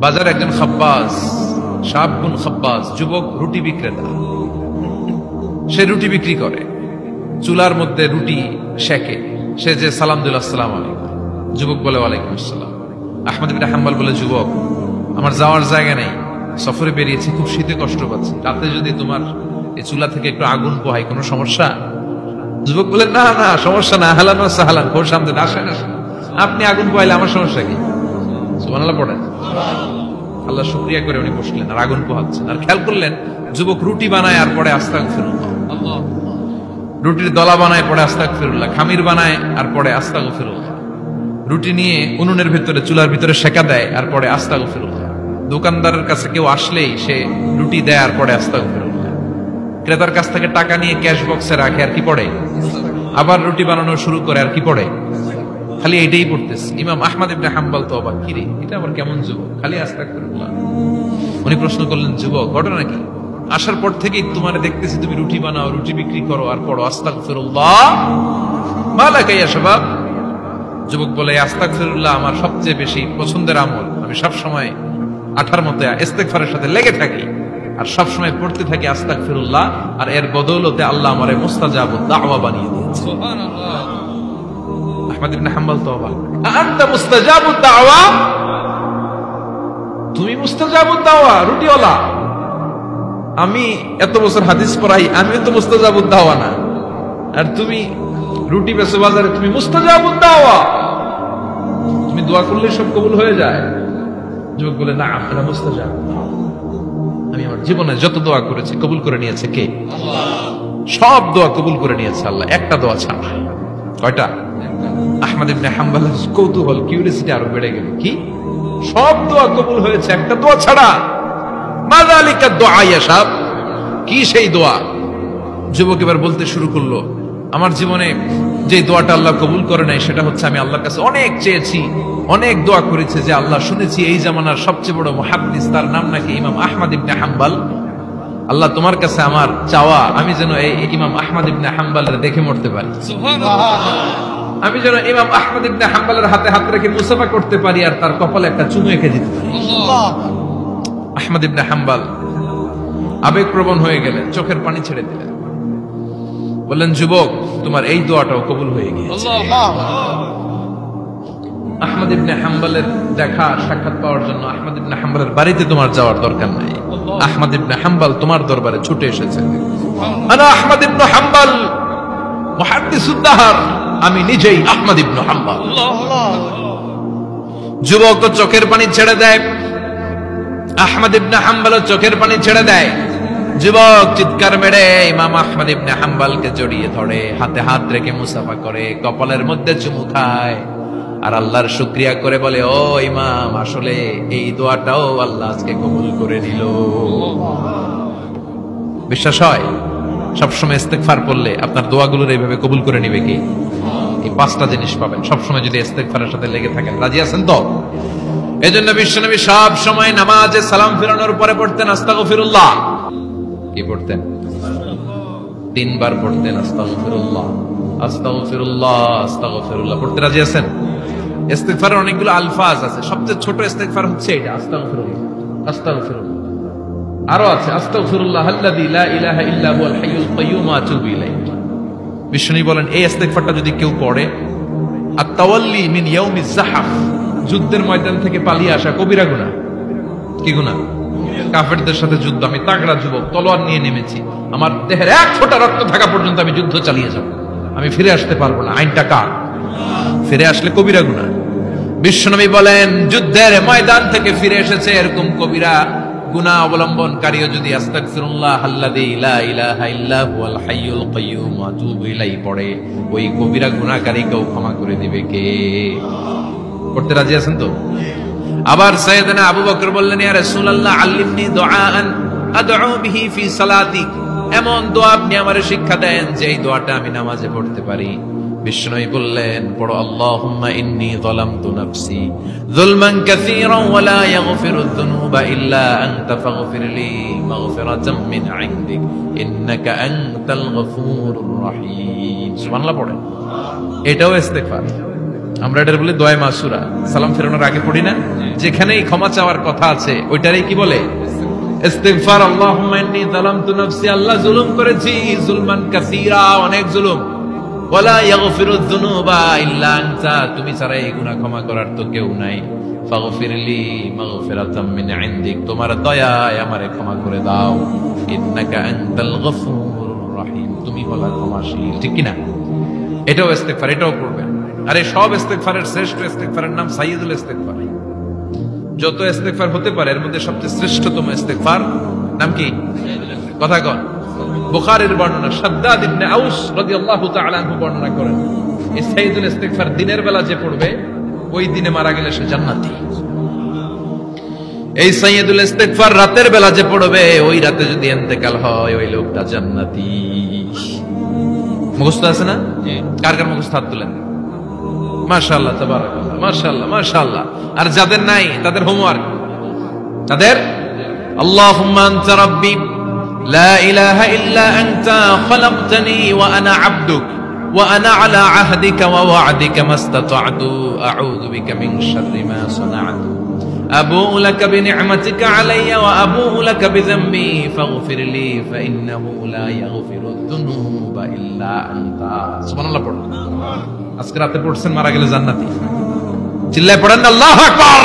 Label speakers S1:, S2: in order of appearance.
S1: বাজারে একজন খাব্বাস, শাবকুন খাব্বাস, যুবক রুটি বিক্রেতা। সে রুটি বিক্রি করে, চুলার মধ্যে রুটি সেকে। সে যে সালাম দিল, আসসালাম আলাইকুম, যুবক বলে ওয়ালাইকুম আসসালাম। আহমদ ইবনে হাম্বল বলে, যুবক আমার যাওয়ার জায়গা নেই, সফরে বেরিয়েছি, খুব শীতে কষ্ট পাচ্ছি, রাতে যদি তোমার এই চুলা থেকে একটু আগুন পোহাই কোনো সমস্যা? যুবক বলে, না না সমস্যা না, হালান সাহালান, খোর সামনে আসেন আসেন, আপনি আগুন পোহাইলে আমার সমস্যা কি? সুবহানাল্লাহ পড়েন। আল্লাহ শুকরিয়া করে উনি বসলেন আর আগুন পোহাচ্ছেন। আর খেয়াল করলেন যুবক রুটি বানায় আর পরে আস্তাগফিরুল্লাহ, রুটির দলা বানায় পরে আস্তাগফিরুল্লাহ, খামির বানায় আর পরে আস্তাগফিরুল্লাহ, রুটি নিয়ে উনুনের ভিতরে চুলার ভিতরে সেকা দেয় আর পরে আস্তাগফিরুল্লাহ। দোকানদারের কাছে কেউ আসলেই সে রুটি দেয় আর পরে আস্তাগফিরুল্লাহ। ক্রেতার কাছ থেকে টাকা নিয়ে ক্যাশ বক্সে রাখে আর কি পড়ে? আবার রুটি বানানো শুরু করে আর কি পড়ে? খালি এটাই পড়তেছে। ইমাম আহমদ ইবনে হাম্বল তো অবাক, কি রে এটা আবার কেমন যুবক, খালি আস্তাগফিরুল্লাহ। উনি প্রশ্ন করলেন, যুবক ঘটনা কি? আসার পর থেকেই তোমারে দেখতেছি তুমি রুটি বানাও, রুটি বিক্রি করো আর পড়ো আস্তাগফিরুল্লাহ, মা লাকা ইয়া শাবাব। যুবক বলে, আস্তাগফিরুল্লাহ আমার সবচেয়ে বেশি পছন্দের আমল, আমি সব সময় আঠার মতো ইস্তেগফারের সাথে লেগে থাকি আর সব সময় পড়তে থাকি আস্তাগফিরুল্লাহ, আর এর বদৌলতে আল্লাহ আমারে মুস্তাজাবুদ দাওয়া বানিয়ে দিয়েছে। সুবহানাল্লাহ। আহমদ ইবনে হাম্বল তো অবাক, আনতা মুস্তাজাবুদ দাওয়া, তুমি মুস্তাজাবুদ দাওয়া রুটিওয়ালা? আমি এত বছর হাদিস পড়াই, আমিও তো মুস্তাজাবুদ দাওয়া না, আর তুমি রুটি বেচো বাজারে, তুমি মুস্তাজাবুদ দাওয়া, তুমি দোয়া করলে সব কবুল হয়ে যায়? যুবক বলে, না আপনারা মুস্তাজাব, আমি আমার জীবনে যত দোয়া করেছি কবুল করে নিয়েছে কে? আল্লাহ। সব দোয়া কবুল করে নিয়েছে আল্লাহ, একটা দোয়া ছাড়া। কয়টা? আহমদ ইবনে হাম্বলের কৌতূহল, কিউরিয়াসিটি আরো বেড়ে গেল, কি সব দোয়া কবুল হয়েছে একটা দোয়া ছাড়া? মা যালিকা দুআ ইয়া শাব, কি সেই দোয়া? যুবক এবার বলতে শুরু করলো, আমার জীবনে যে দোয়াটা আল্লাহ কবুল করে নাই সেটা হচ্ছে আমি আল্লাহর কাছে অনেক চেয়েছি, অনেক দোয়া করেছে যে আল্লাহ, শুনেছি এই জামানার সবচেয়ে বড় মুহাদ্দিস, তার নাম নাকি ইমাম আহমদ ইবনে হাম্বল। আল্লাহ তোমার কাছে আমার চাওয়া, আমি যেন এই ইমাম আহমদ ইবনে হাম্বলের দেখে মরতে পারি, আমি যেন ইমাম আহমদ ইবনে হাম্বলের হাতে হাত রেখে মুসাফা করতে পারি আর তার কপালে একটা চুমু এঁকে দিতে পারি। আহমদ ইবনে হাম্বল আবেগপ্রবণ হয়ে গেলেন, চোখের পানি ছেড়ে দিলেন, বললেন, যুবক তোমার এই দোয়াটাও কবুল হয়ে গিয়েছে। আহমদ ইবনে হাম্বলের দেখা সাক্ষাৎ পাওয়ার জন্য আহমদ ইবনে হাম্বলের বাড়িতে তোমার যাওয়ার দরকার নাই, আহমদ ইবনে হাম্বল তোমার দরবারে ছুটে এসেছে। আনা আহমদ ইবনে হাম্বল মুহাদ্দিসুদ দাহর, আমি নিজেই আহমদ ইবনে হাম্বল। যুবক চোখের পানি ছেড়ে দেয়, আহমদ ইবনে হাম্বল চোখের পানি ছেড়ে দেয়। যুবক চিৎকার মেরে ইমাম আহমদ ইবনে হাম্বলকে জড়িয়ে ধরে, হাতে হাত রেখে মুসাফা করে, কপালের মধ্যে চুমু খায় আর আল্লাহর শুকরিয়া করে বলে, ও ইমাম, আসলে এই দোয়াটাও আল্লাহ আজকে কবুল করে নিল। বিশ্বাস হয় সবসময় ইস্তেগফার করলে আপনার দোয়াগুলোর এইভাবে কবুল করে নিবে কি? এই পাঁচটা জিনিস পাবেন সবসময় যদি ইস্তেগফারের সাথে লেগে থাকেন। রাজি আছেন তো? এজন্য বিশ্বনবী সব সময় নামাজে সালাম ফিরানোর পরে পড়তেন আস্তাগফিরুল্লাহ। কি পড়তেন? 3 বার পড়তেন আস্তাগফিরুল্লাহ, আস্তাগফিরুল্লাহ, আস্তাগফিরুল্লাহ। পড়তে রাজি আছেন? ইস্তেগফারের অনেকগুলো আলফাজ আছে, সবচেয়ে ছোট ইস্তেগফার হচ্ছে এটা, আস্তাগফিরুল্লাহ, আস্তাগফিরুল্লাহ। আরো আছে, আস্তাগফিরুল্লাহ আল্লাযী লা ইলাহা ইল্লা হুয়াল হাইয়ুল কাইয়্যুম ওয়া আতুবু ইলাইহি। বিশ্বনবী বলেন, এই ইস্তেগফারটা যদি কেউ পড়ে, আত-তাওয়াল্লি মিন ইয়াউমিজ যাহফ, যুদ্ধের ময়দান থেকে পালিয়ে আসা কবিরা গুনাহ। কি গুনাহ? কাফেরদের সাথে যুদ্ধ, আমি তাগড়া যুবক, তলোয়ার নিয়ে নেমেছি, আমার দেহের এক ফোঁটা রক্ত থাকা পর্যন্ত আমি যুদ্ধ চালিয়ে যাব, আমি ফিরে আসতে পারবো না, আইনটা কার? ফিরে আসলে কবিরা গুনাহ। বিশ্বনবী বলেন, যুদ্ধের ময়দান থেকে ফিরে এসেছে এরকম কবিরা গুনাহ অবলম্বনকারীও যদি আস্তাগফিরুল্লাহ আল্লাযী লা ইলাহা ইল্লা হুয়াল হাইয়ুল কাইয়্যুম ওয়া আতুবু ইলাইহি পড়ে, ওই কবিরা গুনাহকারীকেও ক্ষমা করে দিবে কে? পড়তে রাজি আছেন তো? আবার সাইয়েদনা আবু বকর বললেন, ইয়া রাসূলুল্লাহ আল্লিমনি দুআআন আদউ বিহি ফি সালাতি, এমন দোয়া আপনি আমারে শিক্ষা দেন যে এই দোয়াটা আমি নামাজে পড়তে পারি। বিষ্ণুই বললেন, পড়ো, আল্লাহুম্মা ইন্নী যালামতু নাফসি যুলমান কাসীরান ওয়া লা ইয়াগফিরুয যুনুবা ইল্লা আনতা ফাগফিরলি মাগফিরাতাম মিন ইনদিক ইন্নাকা আনতাল গফুরুর রহিম। সুবহানাল্লাহ পড়েন, এটাও ইস্তেগফার। আমরা এটার বলি দোয়া মাসুরা, সালাম ফেরানোর আগে পড়ি না? যেখানেই ক্ষমা চাওয়ার কথা আছে ওইটারই কি বলে? ইস্তিগফার। আল্লাহুম্মা ইন্নী যালামতু নাফসি, আল্লাহ জুলুম করেছি, জুলমান কাসীরা, অনেক জুলুম। ওয়ালা ইয়াগফিরুয যুনুবা ইল্লা আনতা, তুমি ছাড়া এই গুনাহ ক্ষমা করার তো কেউ নাই। ফাগফিরলি মাগফিরাতাম মিন ইনদিক, তোমার দয়ায় আমারে ক্ষমা করে দাও। ইন্নাকা আনতাল গফুরুর রহিম, তুমি হলা ক্ষমাশীল। ঠিক কি না? এটাও ইস্তিগফার, এটাও করবেন। আরে সব ইস্তিগফারের শ্রেষ্ঠ ইস্তিগফারের নাম সাইয়্যিদুল ইস্তিগফার। যত ইস্তিগফার হতে পারে এর মধ্যে সবচেয়ে শ্রেষ্ঠতম ইস্তিগফার নাম কি? কথা কন। বুখারীর বর্ণনা, শাদ্দাদ ইবনে আউস রাদিয়াল্লাহু তাআলা আনহু বর্ণনা করেন, এই সাইয়্যিদুল ইস্তিগফার দিনের বেলা যে পড়বে ওই দিনে মারা গেলে সে জান্নাতি। এই সাইয়্যিদুল ইস্তিগফার রাতের বেলা যে পড়বে ওই রাতে যদি ইন্তেকাল হয় ওই লোকটা জান্নাতি। মুখস্থ আছে না? কার কার মুখস্থ হাত তুলেন? মাশাআল্লাহ, তাবারাকাল্লাহ, মাশাআল্লাহ, মাশাআল্লাহ। আর যাদের নাই তাদের হোমওয়ার্ক, তাদের আল্লাহুম্মা আনতা রাব্বি লা ইলাহা ইল্লা আনতা খালাকতানি ওয়া আনা আবদুক ওয়া আনা আলা আহদিকা ওয়া ওয়া'দিকা মাস্তাতা'তু আউযু বিকা মিন শাররি মা সানা'তু আবু'ু লাকা বিনি'মাতিকা আলাইয়া ওয়া আবু'ু লাকা বিযামবি ফাগফিরলি ফাইন্নাহু লা ইয়াগফিরুয যুনুবা ইল্লা আনতা। সুবহানাল্লাহ পড়ুন। আজকে রাতে পড়ছেন, মারা গেলে জান্নাতি। চিল্লায় পড়েন আল্লাহু আকবার।